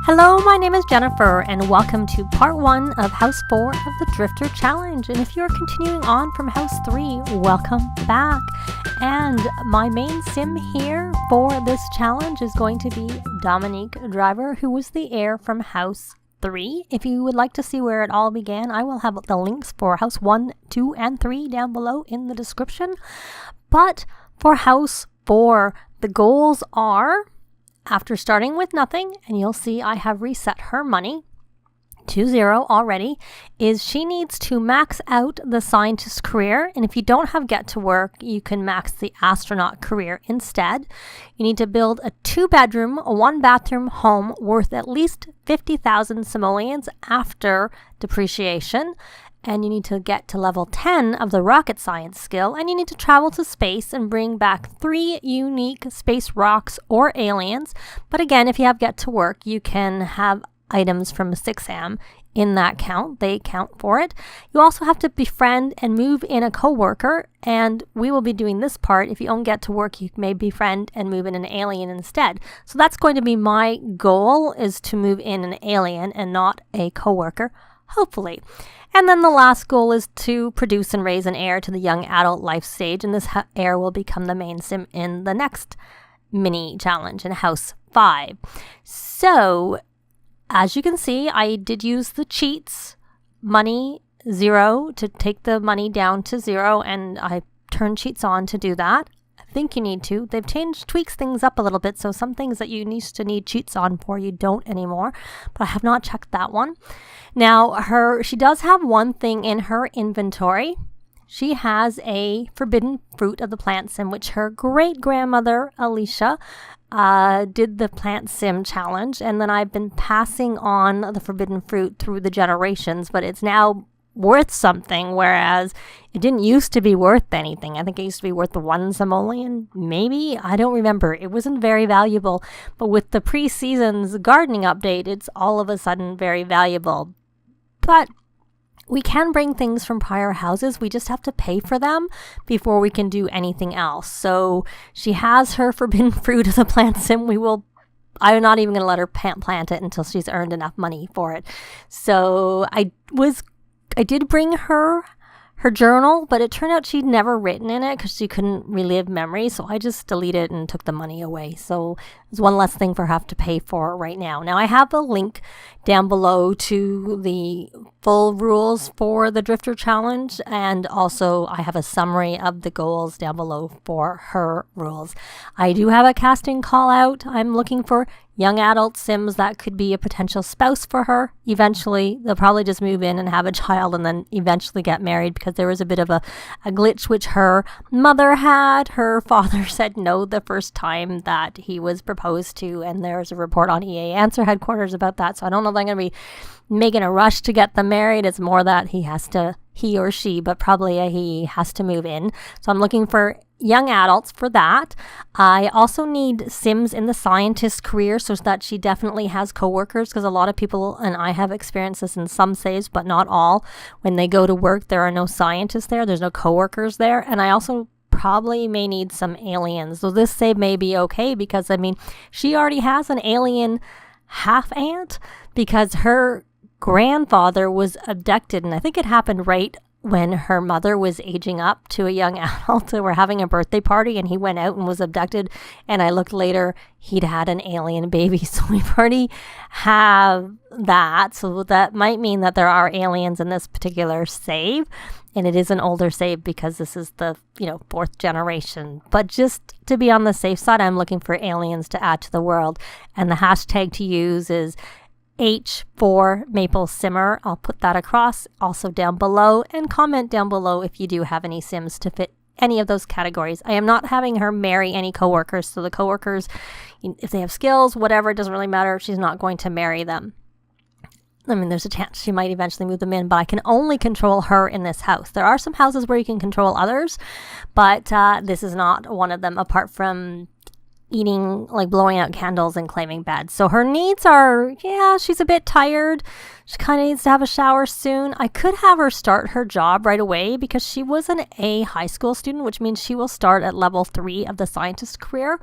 Hello, my name is Jennifer, and welcome to part 1 of House 4 of the Drifter Challenge. And if you're continuing on from House 3, welcome back. And my main sim here for this challenge is going to be Dominique Driver, who was the heir from House 3. If you would like to see where it all began, I will have the links for House 1, 2, and 3 down below in the description. But for House 4, the goals are, after starting with nothing, and you'll see I have reset her money to 0 already, is she needs to max out the scientist career. And if you don't have get to work, you can max the astronaut career instead. You need to build a 2-bedroom, 1-bathroom home worth at least 50,000 simoleons after depreciation. And you need to get to level 10 of the rocket science skill, and you need to travel to space and bring back 3 unique space rocks or aliens. But again, if you have get to work, you can have items from Sixam in that count. They count for it. You also have to befriend and move in a co-worker, and we will be doing this part. If you don't get to work, you may befriend and move in an alien instead. So that's going to be my goal, is to move in an alien and not a co-worker, hopefully. And then the last goal is to produce and raise an heir to the young adult life stage, and this heir will become the main sim in the next mini challenge in House 5. So, as you can see, I did use the cheats, money 0, to take the money down to 0, and I turned cheats on to do that. I think you need to. They've tweaks things up a little bit, so some things that you used to need cheats on for, you don't anymore, but I have not checked that one. Now, she does have one thing in her inventory. She has a forbidden fruit of the plant sim, which her great-grandmother, Alicia, did the plant sim challenge, and then I've been passing on the forbidden fruit through the generations, but it's now worth something, whereas it didn't used to be worth anything. I think it used to be worth 1 simoleon, maybe? I don't remember. It wasn't very valuable, but with the pre-season's gardening update, it's all of a sudden very valuable. But we can bring things from prior houses. We just have to pay for them before we can do anything else. So she has her forbidden fruit of the plant sim. I'm not even going to let her plant it until she's earned enough money for it. So I did bring her journal, but it turned out she'd never written in it because she couldn't relive memories. So I just deleted it and took the money away. So it's one less thing for her to have to pay for right now. Now I have a link down below to the full rules for the Drifter Challenge, and also I have a summary of the goals down below for her rules. I do have a casting call out. I'm looking for young adult sims that could be a potential spouse for her. Eventually, they'll probably just move in and have a child and then eventually get married, because there was a bit of a glitch which her mother had. Her father said no the first time that he was proposed to, and there's a report on EA Answer headquarters about that. So I don't know if I'm going to be making a rush to get them married. It's more that he or she, but probably he has to move in. So I'm looking for young adults for that. I also need sims in the scientist career, so that she definitely has coworkers, because a lot of people, and I have experienced this in some saves, but not all, when they go to work, there are no scientists there. There's no coworkers there. And I also probably may need some aliens. So this save may be okay, because she already has an alien half-aunt, because her grandfather was abducted, and I think it happened right when her mother was aging up to a young adult. They were having a birthday party, and he went out and was abducted, and I looked later, he'd had an alien baby. So we've already have that, so that might mean that there are aliens in this particular save, and it is an older save because this is the 4th generation. But just to be on the safe side, I'm looking for aliens to add to the world, and the hashtag to use is H4 Maple Simmer. I'll put that across also down below, and comment down below if you do have any sims to fit any of those categories. I am not having her marry any coworkers, so the coworkers, if they have skills, whatever, it doesn't really matter. She's not going to marry them. There's a chance she might eventually move them in, but I can only control her in this house. There are some houses where you can control others, but this is not one of them, apart from eating, blowing out candles and claiming beds. So her needs are, she's a bit tired. She kind of needs to have a shower soon. I could have her start her job right away, because she was an A high school student, which means she will start at level 3 of the scientist career.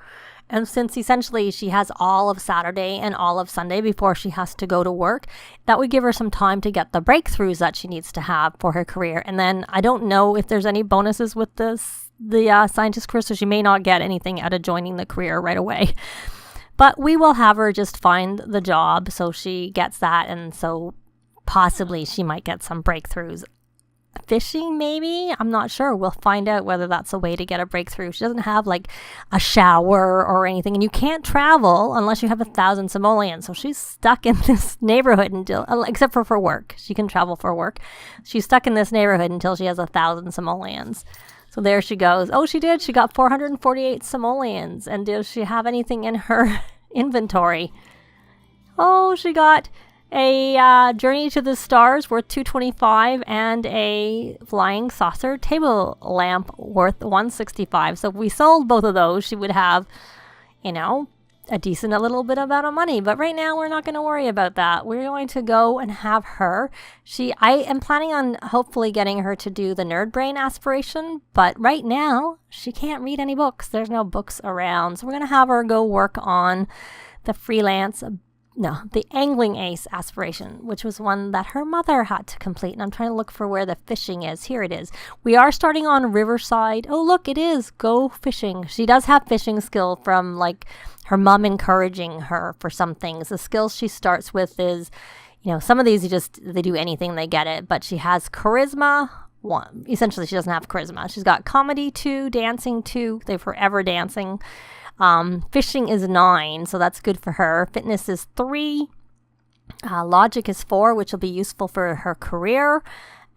And since essentially she has all of Saturday and all of Sunday before she has to go to work, that would give her some time to get the breakthroughs that she needs to have for her career. And then I don't know if there's any bonuses with the scientist career, so she may not get anything out of joining the career right away. But we will have her just find the job so she gets that, and so possibly she might get some breakthroughs. Fishing, maybe? I'm not sure. We'll find out whether that's a way to get a breakthrough. She doesn't have like a shower or anything, and you can't travel unless you have 1,000 simoleons. So she's stuck in this neighborhood until, except for work. She can travel for work. She's stuck in this neighborhood until she has 1,000 simoleons. So there she goes. Oh, she did. She got 448 simoleons. And does she have anything in her inventory? Oh, she got a Journey to the Stars worth 225 and a Flying Saucer table lamp worth 165. So if we sold both of those, she would have, a decent little bit amount of money. But right now, we're not going to worry about that. We're going to go and have her. I am planning on hopefully getting her to do the nerd brain aspiration. But right now, she can't read any books. There's no books around. So we're going to have her go work on the angling ace aspiration, which was one that her mother had to complete. And I'm trying to look for where the fishing is. Here it is. We are starting on Riverside. Oh, look, it is. Go fishing. She does have fishing skill from her mom encouraging her for some things. The skills she starts with is, some of these they do anything, they get it. But she has charisma. 1. Essentially, she doesn't have charisma. She's got comedy 2, dancing 2. They're forever dancing. Fishing is 9, so that's good for her. Fitness is 3. Logic is 4, which will be useful for her career.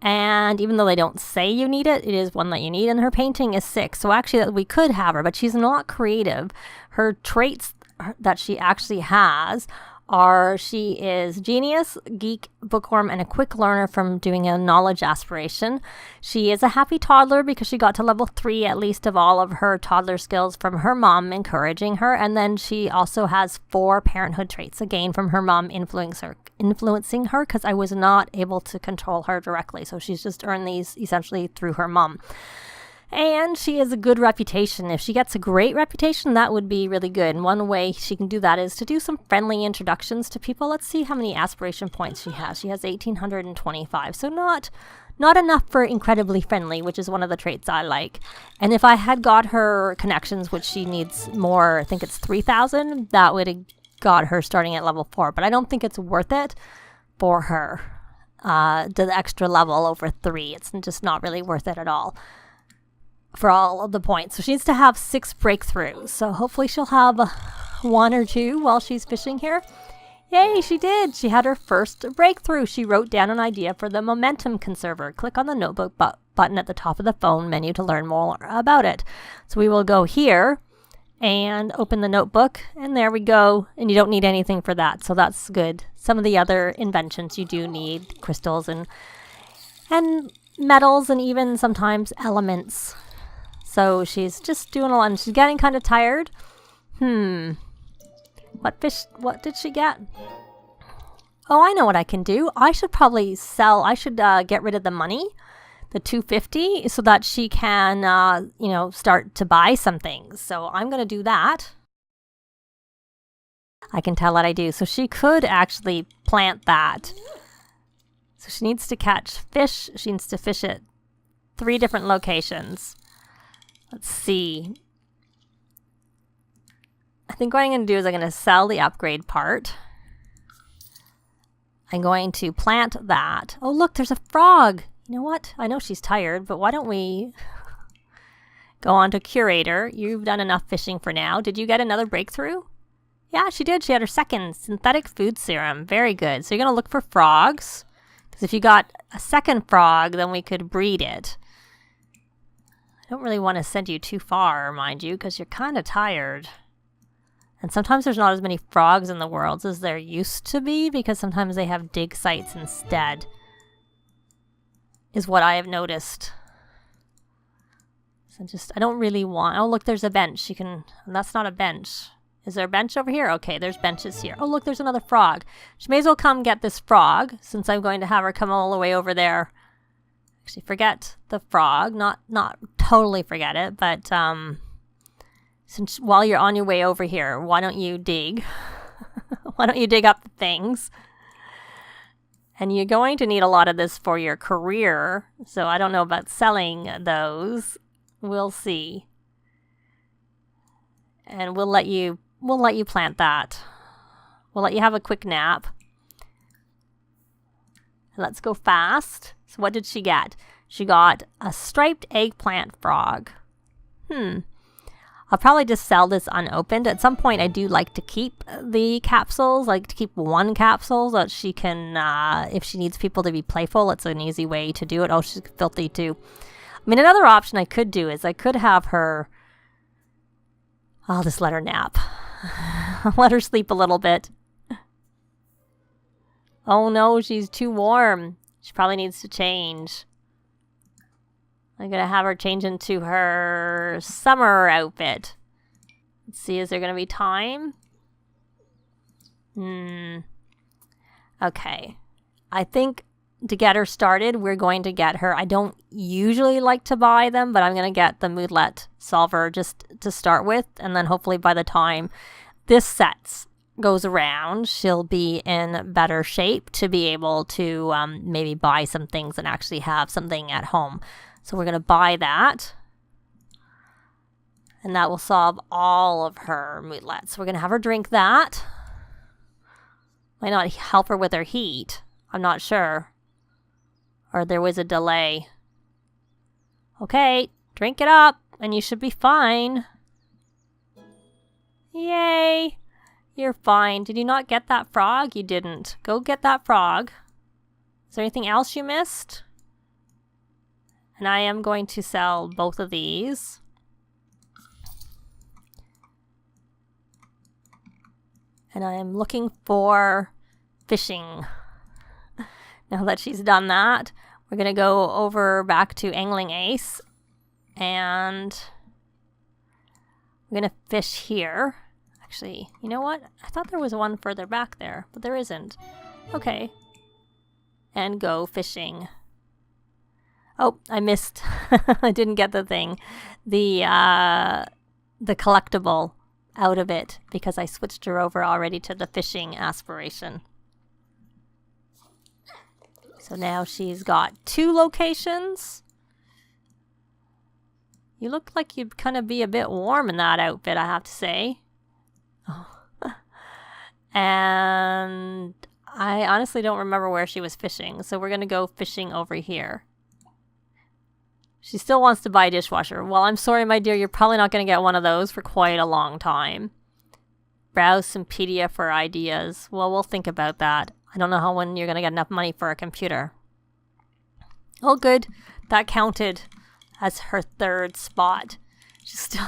And even though they don't say you need it, it is one that you need. And her painting is 6. So actually we could have her, but she's not creative. Her traits that she actually has are she is genius, geek, bookworm, and a quick learner from doing a knowledge aspiration. She is a happy toddler because she got to level 3 at least of all of her toddler skills from her mom encouraging her. And then she also has 4 parenthood traits, again from her mom influencing her because I was not able to control her directly. So she's just earned these essentially through her mom. And she has a good reputation. If she gets a great reputation, that would be really good. And one way she can do that is to do some friendly introductions to people. Let's see how many aspiration points she has. She has 1,825. So not enough for incredibly friendly, which is one of the traits I like. And if I had got her connections, which she needs more, I think it's 3,000, that would have got her starting at level 4. But I don't think it's worth it for her. The extra level over 3. It's just not really worth it at all for all of the points. So she needs to have 6 breakthroughs. So hopefully she'll have 1 or 2 while she's fishing here. Yay, she did. She had her first breakthrough. She wrote down an idea for the momentum conserver. Click on the notebook button at the top of the phone menu to learn more about it. So we will go here and open the notebook, and there we go. And you don't need anything for that, so that's good. Some of the other inventions you do need crystals and metals and even sometimes elements. So she's just doing a lot, and she's getting kind of tired. What did she get? Oh, I know what I can do. I should probably get rid of the money, the 250, so that she can, start to buy some things. So I'm going to do that. I can tell that I do. So she could actually plant that. So she needs to catch fish. She needs to fish at 3 different locations. Let's see. I think what I'm going to do is I'm going to sell the upgrade part. I'm going to plant that. Oh, look, there's a frog. You know what? I know she's tired, but why don't we go on to curator? You've done enough fishing for now. Did you get another breakthrough? Yeah, she did. She had her second synthetic food serum. Very good. So you're going to look for frogs. Because if you got a second frog, then we could breed it. I don't really want to send you too far, mind you, because you're kind of tired. And sometimes there's not as many frogs in the world as there used to be, because sometimes they have dig sites instead, is what I have noticed. So I don't really want... Oh, look, there's a bench. That's not a bench. Is there a bench over here? Okay, there's benches here. Oh, look, there's another frog. She may as well come get this frog, since I'm going to have her come all the way over there. Actually, forget the frog. Not totally forget it, but Since while you're on your way over here, why don't you dig? Why don't you dig up the things? And you're going to need a lot of this for your career, so I don't know about selling those. We'll see. And we'll let you plant that. We'll let you have a quick nap. Let's go fast. So what did she get? She got a striped eggplant frog. I'll probably just sell this unopened. At some point, I do like to keep the capsules, like to keep one capsule so that she can, if she needs people to be playful, it's an easy way to do it. Oh, she's filthy too. I mean, another option I could do is I could have her, I'll just let her nap. Let her sleep a little bit. Oh no, she's too warm. She probably needs to change. I'm going to have her change into her summer outfit. Let's see, is there going to be time? Okay. I think to get her started, we're going to get her. I don't usually like to buy them, but I'm going to get the moodlet solver just to start with. And then hopefully by the time this set goes around, she'll be in better shape to be able to maybe buy some things and actually have something at home. So we're going to buy that. And that will solve all of her moodlets. So we're going to have her drink that. Might not help her with her heat. I'm not sure. Or there was a delay. Okay, drink it up and you should be fine. Yay! You're fine. Did you not get that frog? You didn't. Go get that frog. Is there anything else you missed? And I am going to sell both of these. And I am looking for fishing. Now that she's done that, we're going to go over back to Angling Ace. And we're going to fish here. Actually, you know what? I thought there was one further back there, but there isn't. Okay. And go fishing. Oh, I missed. I didn't get the thing. The collectible out of it because I switched her over already to the fishing aspiration. So now she's got 2 locations. You look like you'd kind of be a bit warm in that outfit, I have to say. Oh. And I honestly don't remember where she was fishing, so we're going to go fishing over here. She still wants to buy a dishwasher. Well, I'm sorry, my dear, you're probably not going to get one of those for quite a long time. Browse Simpedia for ideas. Well, we'll think about that. I don't know when you're going to get enough money for a computer. Oh, good. That counted as her 3rd spot. She's still...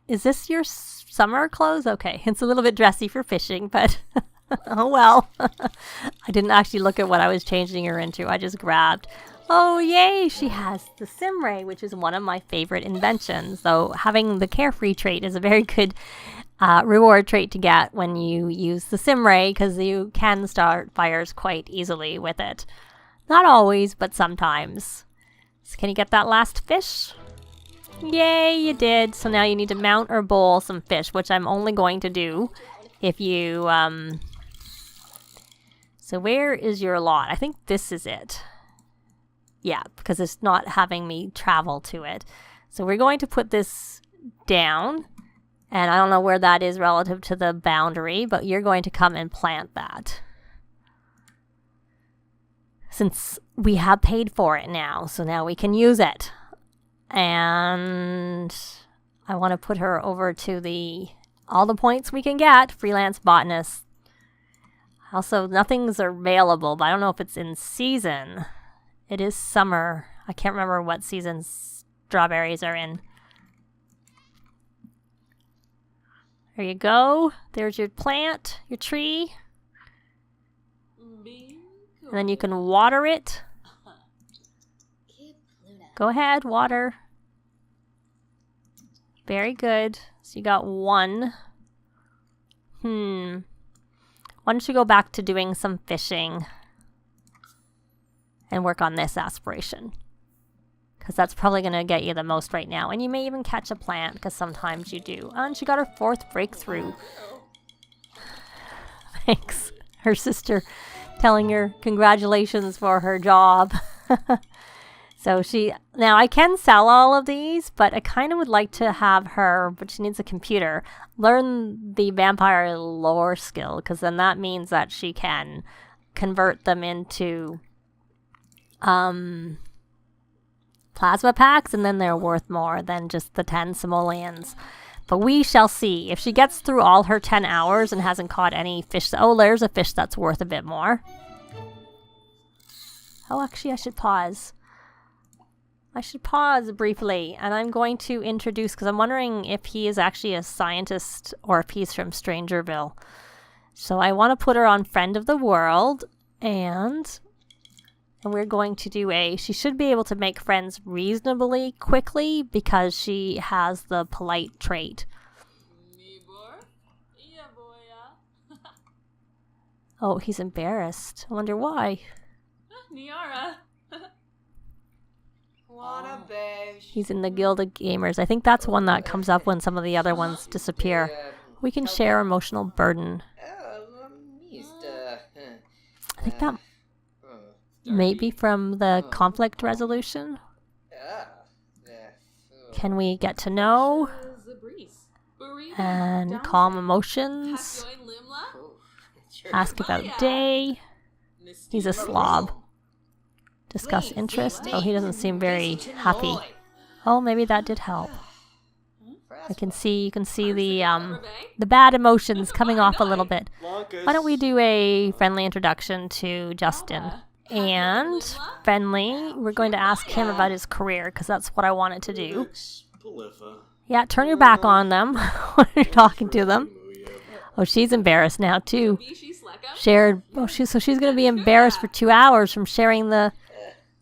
Is this your summer clothes? Okay, it's a little bit dressy for fishing, but oh well. I didn't actually look at what I was changing her into. I just grabbed. Oh, yay! She has the Simray, which is one of my favorite inventions. So having the Carefree trait is a very good reward trait to get when you use the Simray, because you can start fires quite easily with it. Not always, but sometimes. So can you get that last fish? Yay, you did. So now you need to mount or bowl some fish, which I'm only going to do if you... So where is your lot? I think this is it. Yeah, because it's not having me travel to it. So we're going to put this down. And I don't know where that is relative to the boundary, but you're going to come and plant that. Since we have paid for it now, so now we can use it. And I want to put her over to all the points we can get, freelance botanist. Also, nothing's available, but I don't know if it's in season. It is summer. I can't remember what season strawberries are in. There you go. There's your plant, your tree. And then you can water it. Go ahead, water. Very good. So you got 1. Why don't you go back to doing some fishing and work on this aspiration? because that's probably going to get you the most right now. And you may even catch a plant, because sometimes you do. And she got her 4th breakthrough. Thanks. Her sister telling her congratulations for her job. So now I can sell all of these, but I kind of would like to have her, but she needs a computer, learn the vampire lore skill, because then that means that she can convert them into plasma packs, and then they're worth more than just the 10 simoleons. But we shall see. If she gets through all her 10 hours and hasn't caught any fish. Oh, there's a fish that's worth a bit more. Oh, actually, I should pause. I should pause briefly, and I'm going to introduce, because I'm wondering if he is actually a scientist or if he's from Strangerville. So I want to put her on Friend of the World, and we're going to do she should be able to make friends reasonably quickly because she has the polite trait. Oh, he's embarrassed. I wonder why. Niara. He's in the Guild of Gamers. I think that's one that comes up when some of the other ones disappear. We can share emotional burden. I think that may be from the conflict resolution. Can we get to know and calm emotions? Ask about day. He's a slob. Discuss interest. Oh, he doesn't seem very happy. Oh, maybe that did help. You can see the bad emotions coming off a little bit. Why don't we do a friendly introduction to Justin? And friendly, we're going to ask him about his career, because that's what I wanted to do. Yeah, turn your back on them when you're talking to them. Oh, she's embarrassed now too. Shared. Oh, she's going to be embarrassed for 2 hours from sharing the.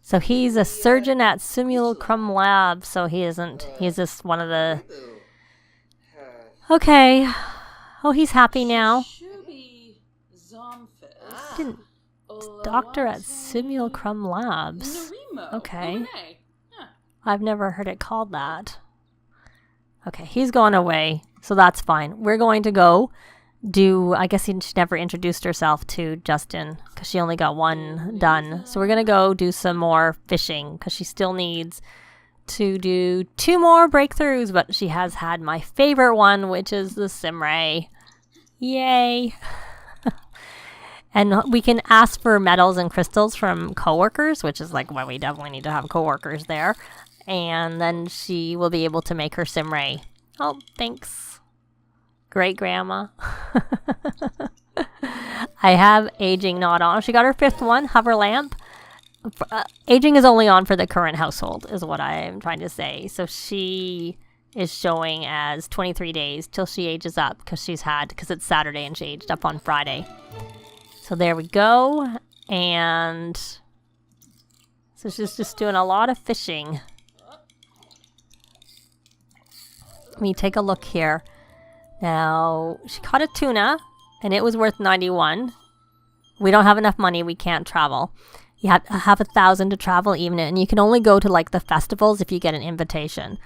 So he's a surgeon at Simulacrum Lab. So he isn't. He's just one of the. Okay. Oh, he's happy now. Didn't. Doctor at Simulacrum Labs. Okay. I've never heard it called that. Okay, he's going away. So that's fine. We're going to go do, I guess she never introduced herself to Justin because she only got one done. So we're going to go do some more fishing because she still needs to do 2 more breakthroughs, but she has had my favorite one, which is the Simray. Yay. And we can ask for metals and crystals from coworkers, which is like why we definitely need to have coworkers there. And then she will be able to make her Simray. Oh, thanks. Great grandma. I have aging not on. She got her 5th one, hover lamp. Aging is only on for the current household, is what I am trying to say. So she is showing as 23 days till she ages up because it's Saturday and she aged up on Friday. So there we go. And so she's just doing a lot of fishing. Let me take a look here. Now, she caught a tuna, and it was worth 91. We don't have enough money. We can't travel. You have to have 1,000 to travel even, and you can only go to, like, the festivals if you get an invitation.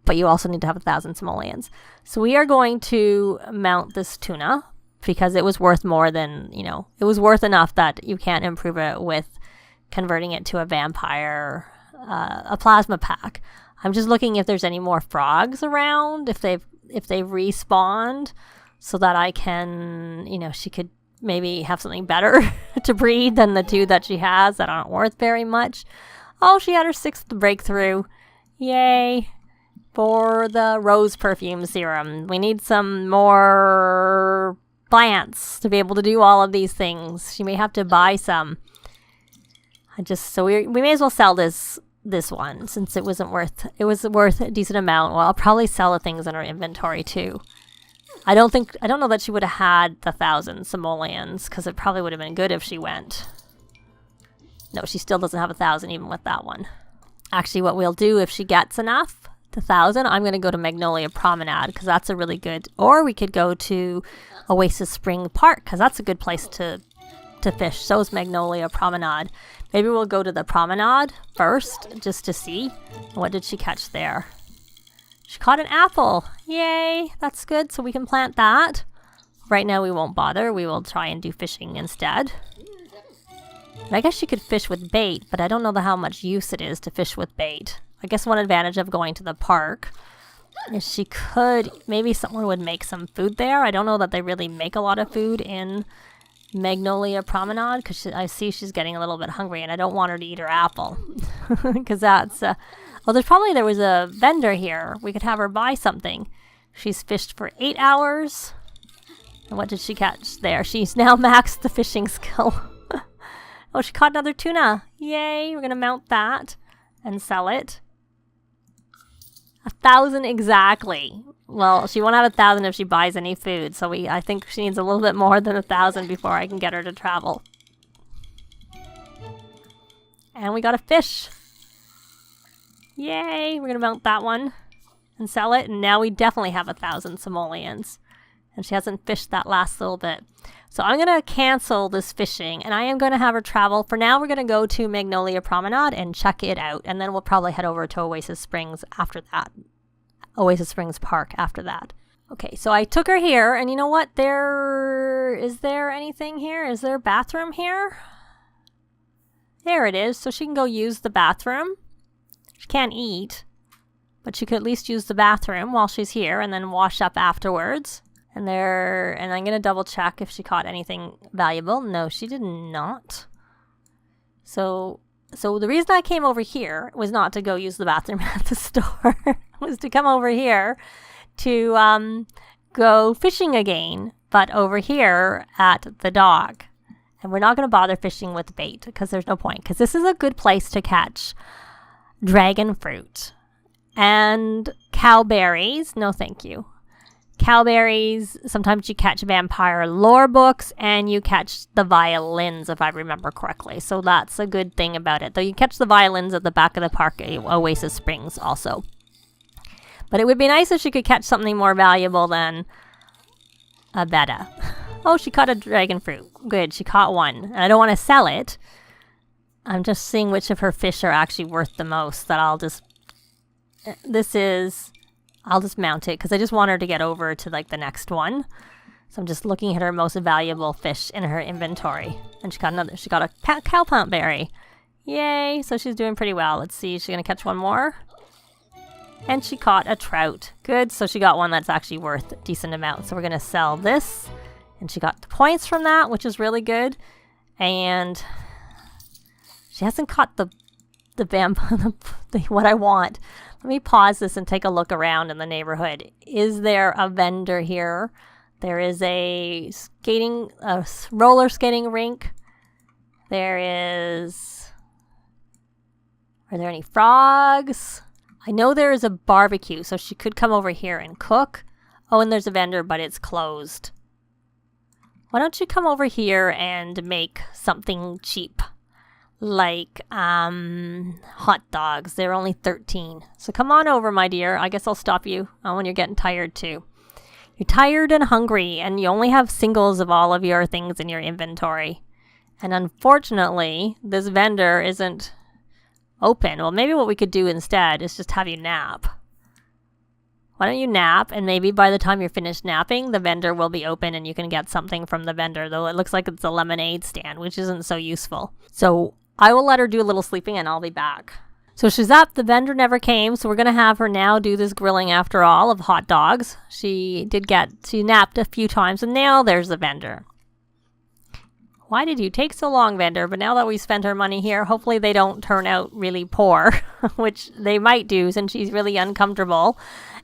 But you also need to have 1,000 simoleons. So we are going to mount this tuna, because it was worth more than, it was worth enough that you can't improve it with converting it to a vampire, a plasma pack. I'm just looking if there's any more frogs around, if they've respawned, so that I can, she could maybe have something better to breed than the 2 that she has that aren't worth very much. Oh, she had her 6th breakthrough. Yay. For the rose perfume serum. We need some more plants to be able to do all of these things. She may have to buy some. We may as well sell this one since it was worth a decent amount. Well, I'll probably sell the things in her inventory too. I don't know that she would have had the 1,000 simoleons because it probably would have been good if she went. No, she still doesn't have 1,000 even with that one. Actually, what we'll do if she gets enough to 1,000, I'm going to go to Magnolia Promenade because that's a really good, or we could go to Oasis Spring Park because that's a good place to to fish. So is Magnolia Promenade. Maybe we'll go to the promenade first just to see. What did she catch there? She caught an apple. Yay, that's good. So we can plant that. Right now we won't bother. We will try and do fishing instead. And I guess she could fish with bait, but I don't know how much use it is to fish with bait. I guess one advantage of going to the park is she could, maybe someone would make some food there. I don't know that they really make a lot of food in Magnolia Promenade because I see she's getting a little bit hungry and I don't want her to eat her apple because that's, well, there was a vendor here. We could have her buy something. She's fished for 8 hours. And what did she catch there? She's now maxed the fishing skill. Oh, she caught another tuna. Yay, we're going to mount that and sell it. 1,000 exactly. Well, she won't have 1,000 if she buys any food, so I think she needs a little bit more than 1,000 before I can get her to travel. And we got a fish. Yay, we're going to mount that one and sell it, and now we definitely have 1,000 simoleons. And she hasn't fished that last little bit. So I'm going to cancel this fishing, and I am going to have her travel. For now, we're going to go to Magnolia Promenade and check it out, and then we'll probably head over to Oasis Springs after that. Oasis Springs Park after that. Okay, so I took her here, and you know what? Is there anything here? Is there a bathroom here? There it is, so she can go use the bathroom. She can't eat, but she could at least use the bathroom while she's here, and then wash up afterwards. And I'm going to double check if she caught anything valuable. No, she did not. So the reason I came over here was not to go use the bathroom at the store. Was to come over here to go fishing again, but over here at the dock. And we're not going to bother fishing with bait because there's no point. Because this is a good place to catch dragon fruit and cowberries. No, thank you. Cowberries, sometimes you catch vampire lore books, and you catch the violins, if I remember correctly. So that's a good thing about it. Though you catch the violins at the back of the park at Oasis Springs also. But it would be nice if she could catch something more valuable than a betta. Oh, she caught a dragon fruit. Good, she caught one. And I don't want to sell it. I'm just seeing which of her fish are actually worth the most. That I'll just mount it because I just want her to get over to like the next one. So I'm just looking at her most valuable fish in her inventory. And she got a cowplant berry. Yay, so she's doing pretty well. Let's see, she's going to catch one more. And she caught a trout. Good, so she got one that's actually worth a decent amount. So we're going to sell this. And she got the points from that, which is really good. And she hasn't caught the what I want. Let me pause this and take a look around in the neighborhood. Is there a vendor here? There is a roller skating rink. Are there any frogs? I know there is a barbecue, so she could come over here and cook. Oh, and there's a vendor, but it's closed. Why don't you come over here and make something cheap? Like hot dogs. They're only 13. So come on over, my dear. I guess I'll stop you when you're getting tired too. You're tired and hungry, and you only have singles of all of your things in your inventory. And unfortunately, this vendor isn't open. Well, maybe what we could do instead is just have you nap. Why don't you nap, and maybe by the time you're finished napping, the vendor will be open and you can get something from the vendor, though it looks like it's a lemonade stand, which isn't so useful. So I will let her do a little sleeping and I'll be back. So she's up. The vendor never came, so we're going to have her now do this grilling after all of hot dogs. She napped a few times, and now there's the vendor. Why did you take so long, vendor? But now that we spent our money here, hopefully they don't turn out really poor, which they might do since she's really uncomfortable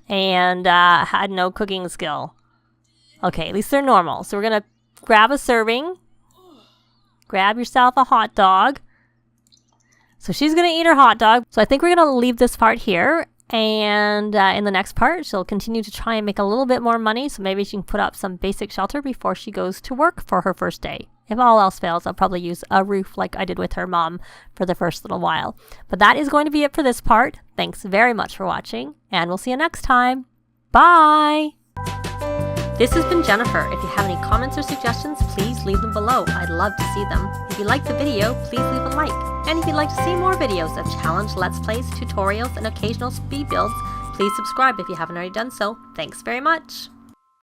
and had no cooking skill. Okay, at least they're normal. So we're going to grab a serving. Grab yourself a hot dog. So she's going to eat her hot dog. So I think we're going to leave this part here. And in the next part, she'll continue to try and make a little bit more money. So maybe she can put up some basic shelter before she goes to work for her first day. If all else fails, I'll probably use a roof like I did with her mom for the first little while. But that is going to be it for this part. Thanks very much for watching, and we'll see you next time. Bye! This has been Jennifer. If you have any comments or suggestions, please leave them below. I'd love to see them. If you liked the video, please leave a like. And if you'd like to see more videos of challenge, let's plays, tutorials, and occasional speed builds, please subscribe if you haven't already done so. Thanks very much.